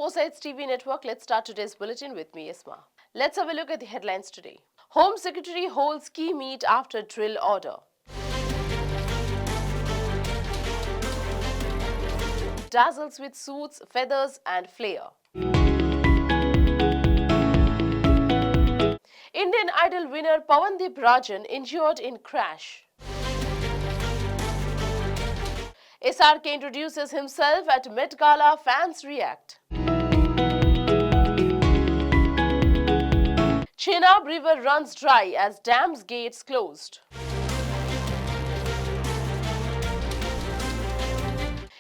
Foresights TV network. Let's start today's bulletin with me, Isma. Let's have a look at the headlines today. Home Secretary holds key meet after drill order. Dazzles with suits, feathers and flair. Indian Idol winner Pawandeep Rajan injured in crash. SRK introduces himself at Metcala, fans react. Chenab river runs dry as dam's gates closed.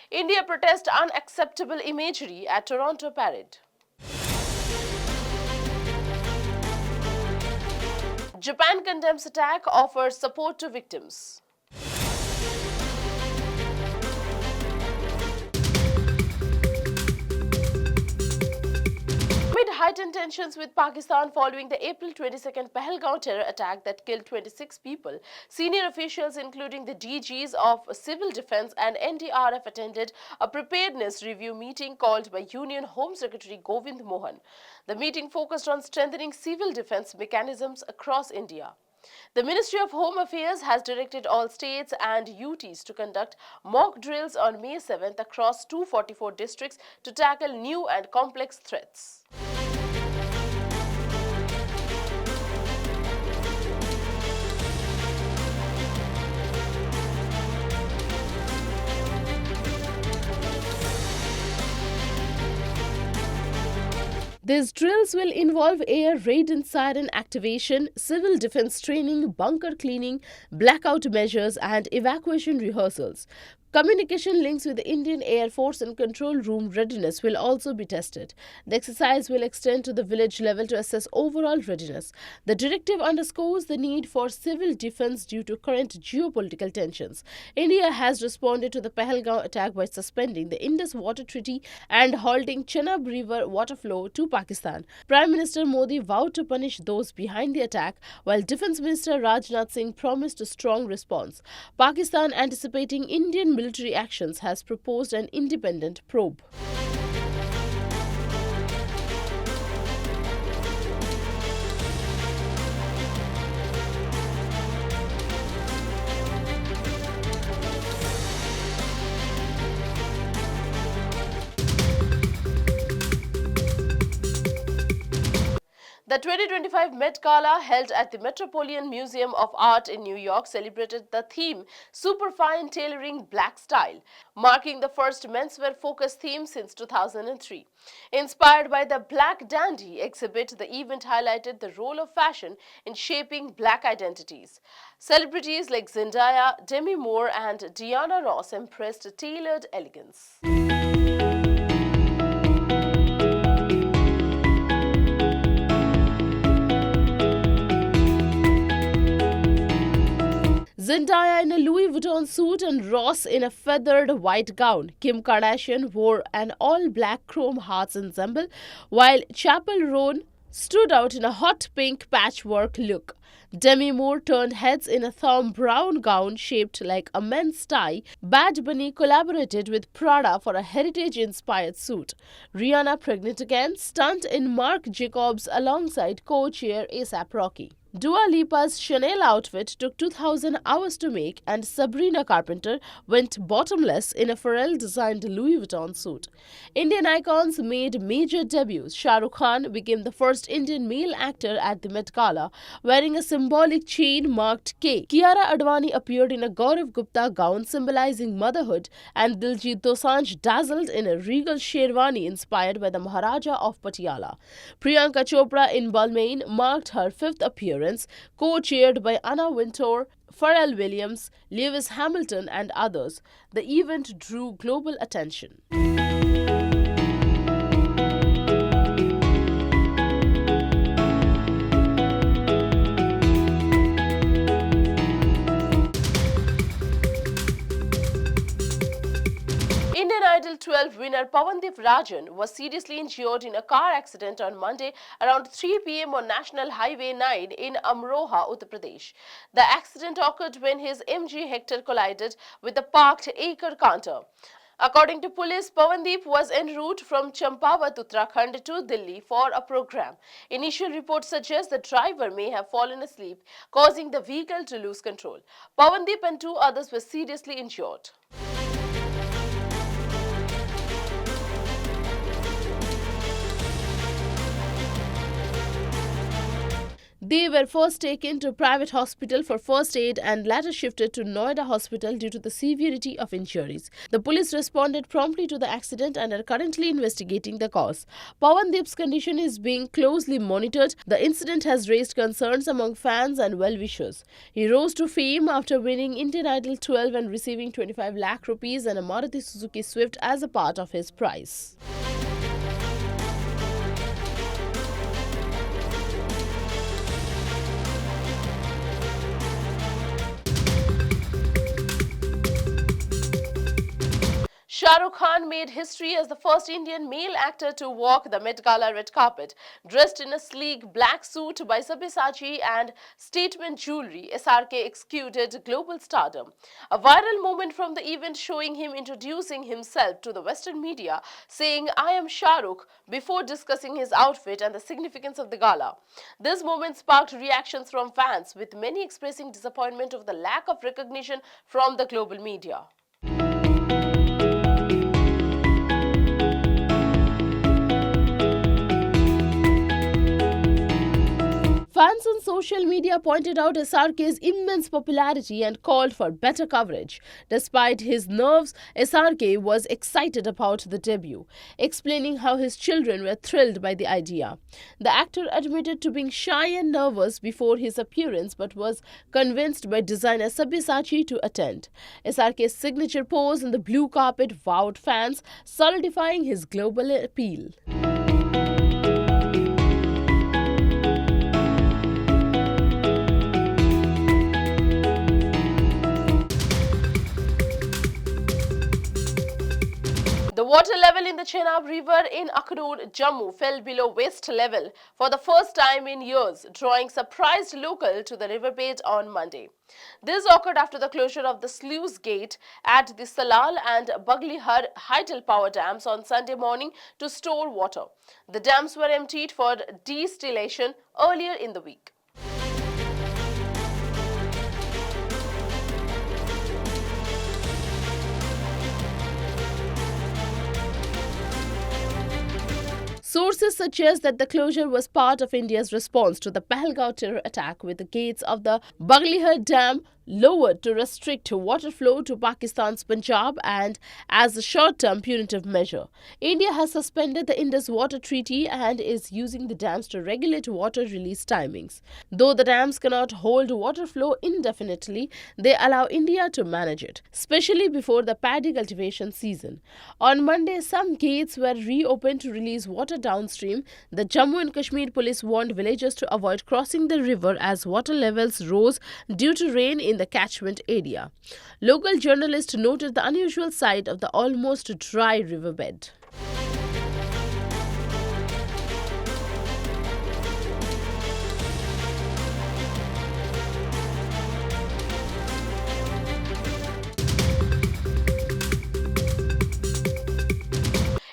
India protests unacceptable imagery at Toronto parade. Japan condemns attack, offers support to victims. Amid heightened tensions with Pakistan following the April 22nd Pahalgaon terror attack that killed 26 people, senior officials including the DGs of Civil Defence and NDRF attended a preparedness review meeting called by Union Home Secretary Govind Mohan. The meeting focused on strengthening civil defence mechanisms across India. The Ministry of Home Affairs has directed all states and UTs to conduct mock drills on May 7th across 244 districts to tackle new and complex threats. These drills will involve air raid and siren activation, civil defense training, bunker cleaning, blackout measures and evacuation rehearsals. Communication links with the Indian Air Force and control room readiness will also be tested. The exercise will extend to the village level to assess overall readiness. The directive underscores the need for civil defense due to current geopolitical tensions. India has responded to the Pahalgaon attack by suspending the Indus Water Treaty and halting Chenab River water flow to Pakistan. Prime Minister Modi vowed to punish those behind the attack, while Defence Minister Rajnath Singh promised a strong response. Pakistan, anticipating Indian military actions, has proposed an independent probe. The 2025 Metcala, held at the Metropolitan Museum of Art in New York, celebrated the theme Superfine Tailoring Black Style, marking the first menswear-focused theme since 2003. Inspired by the Black Dandy exhibit, the event highlighted the role of fashion in shaping black identities. Celebrities like Zendaya, Demi Moore and Diana Ross embraced tailored elegance. Zendaya in a Louis Vuitton suit and Ross in a feathered white gown. Kim Kardashian wore an all-black chrome hearts ensemble, while Chappell Roan stood out in a hot pink patchwork look. Demi Moore turned heads in a thorn brown gown shaped like a men's tie. Bad Bunny collaborated with Prada for a heritage-inspired suit. Rihanna, pregnant again, stunned in Marc Jacobs alongside co-chair A$AP Rocky. Dua Lipa's Chanel outfit took 2,000 hours to make, and Sabrina Carpenter went bottomless in a Pharrell-designed Louis Vuitton suit. Indian icons made major debuts. Shah Rukh Khan became the first Indian male actor at the Met Gala, wearing a symbolic chain marked K. Kiara Advani appeared in a Gaurav Gupta gown symbolizing motherhood, and Diljit Dosanjh dazzled in a regal sherwani inspired by the Maharaja of Patiala. Priyanka Chopra in Balmain marked her fifth appearance, co-chaired by Anna Wintour, Pharrell Williams, Lewis Hamilton and others. The event drew global attention. Indian Idol 12 winner Pawandeep Rajan was seriously injured in a car accident on Monday around 3 p.m. on National Highway 9 in Amroha, Uttar Pradesh. The accident occurred when his MG Hector collided with a parked Acer Canter. According to police, Pawandeep was en route from Champawat, Uttarakhand to Delhi for a program. Initial reports suggest the driver may have fallen asleep, causing the vehicle to lose control. Pawandeep and two others were seriously injured. They were first taken to private hospital for first aid and later shifted to Noida hospital due to the severity of injuries. The police responded promptly to the accident and are currently investigating the cause. Pawandeep's condition is being closely monitored. The incident has raised concerns among fans and well-wishers. He rose to fame after winning Indian Idol 12 and receiving 25 lakh rupees and a Maruti Suzuki Swift as a part of his prize. Shah Rukh Khan made history as the first Indian male actor to walk the Metcala red carpet. Dressed in a sleek black suit by Sabyasachi and statement jewelry, SRK executed global stardom. A viral moment from the event showing him introducing himself to the Western media, saying, "I am Shah Rukh," before discussing his outfit and the significance of the gala. This moment sparked reactions from fans, with many expressing disappointment over the lack of recognition from the global media. Fans on social media pointed out SRK's immense popularity and called for better coverage. Despite his nerves, SRK was excited about the debut, explaining how his children were thrilled by the idea. The actor admitted to being shy and nervous before his appearance but was convinced by designer Sabyasachi to attend. SRK's signature pose on the blue carpet wowed fans, solidifying his global appeal. The water level in the Chenab river in Akhnur, Jammu fell below waist level for the first time in years, drawing surprised local to the riverbed on Monday. This occurred after the closure of the sluice gate at the Salal and Baglihar hydel power dams on Sunday morning to store water. The dams were emptied for distillation earlier in the week. Sources suggest that the closure was part of India's response to the Pahalgaon terror attack, with the gates of the Baglihar Dam lowered to restrict water flow to Pakistan's Punjab and as a short-term punitive measure. India has suspended the Indus Water Treaty and is using the dams to regulate water release timings. Though the dams cannot hold water flow indefinitely, they allow India to manage it, especially before the paddy cultivation season. On Monday, some gates were reopened to release water downstream. The Jammu and Kashmir police warned villagers to avoid crossing the river as water levels rose due to rain in the catchment area. Local journalists noted the unusual sight of the almost dry riverbed.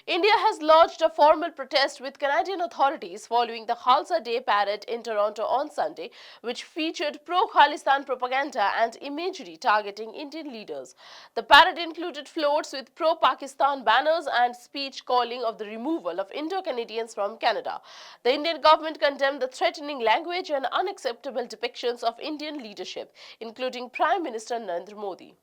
India has lodged a formal protest with Canadian authorities following the Khalsa Day parade in Toronto on Sunday, which featured pro-Khalistan propaganda and imagery targeting Indian leaders. The parade included floats with pro-Pakistan banners and speech calling of the removal of Indo-Canadians from Canada. The Indian government condemned the threatening language and unacceptable depictions of Indian leadership, including Prime Minister Narendra Modi.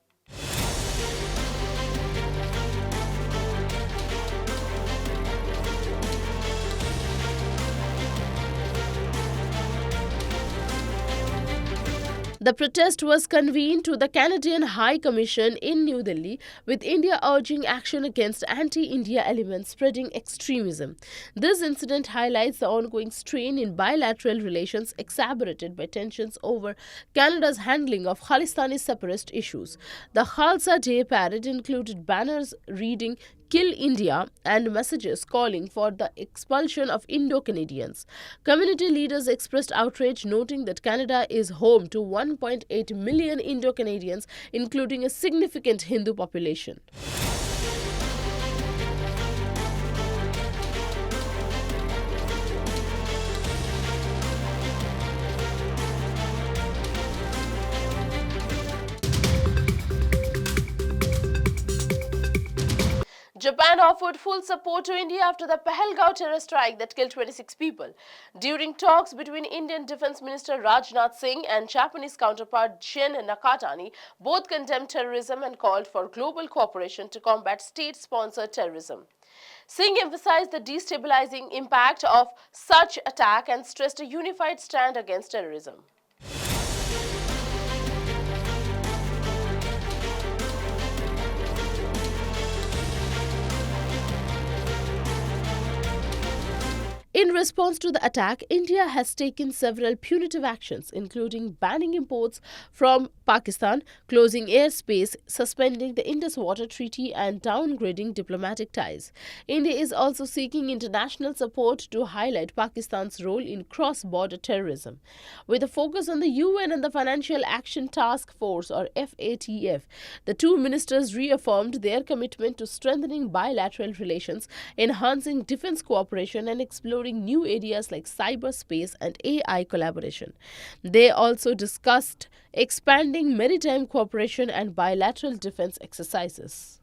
The protest was convened to the Canadian High Commission in New Delhi, with India urging action against anti-India elements spreading extremism. This incident highlights the ongoing strain in bilateral relations exacerbated by tensions over Canada's handling of Khalistani separatist issues. The Khalsa Day parade included banners reading "Kill India" and messages calling for the expulsion of Indo-Canadians. Community leaders expressed outrage, noting that Canada is home to 1.8 million Indo-Canadians, including a significant Hindu population. Japan offered full support to India after the Pahalgaon terror strike that killed 26 people. During talks between Indian Defence Minister Rajnath Singh and Japanese counterpart Jin Nakatani, both condemned terrorism and called for global cooperation to combat state-sponsored terrorism. Singh emphasized the destabilizing impact of such attack and stressed a unified stand against terrorism. In response to the attack, India has taken several punitive actions, including banning imports from Pakistan, closing airspace, suspending the Indus Water Treaty, and downgrading diplomatic ties. India is also seeking international support to highlight Pakistan's role in cross-border terrorism. With a focus on the UN and the Financial Action Task Force, or FATF, the two ministers reaffirmed their commitment to strengthening bilateral relations, enhancing defense cooperation, and exploring new areas like cyberspace and AI collaboration. They also discussed expanding maritime cooperation and bilateral defense exercises.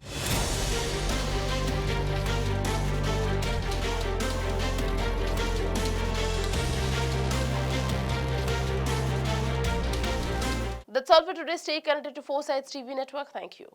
That's all for today. Stay connected to Foresights TV network. Thank you.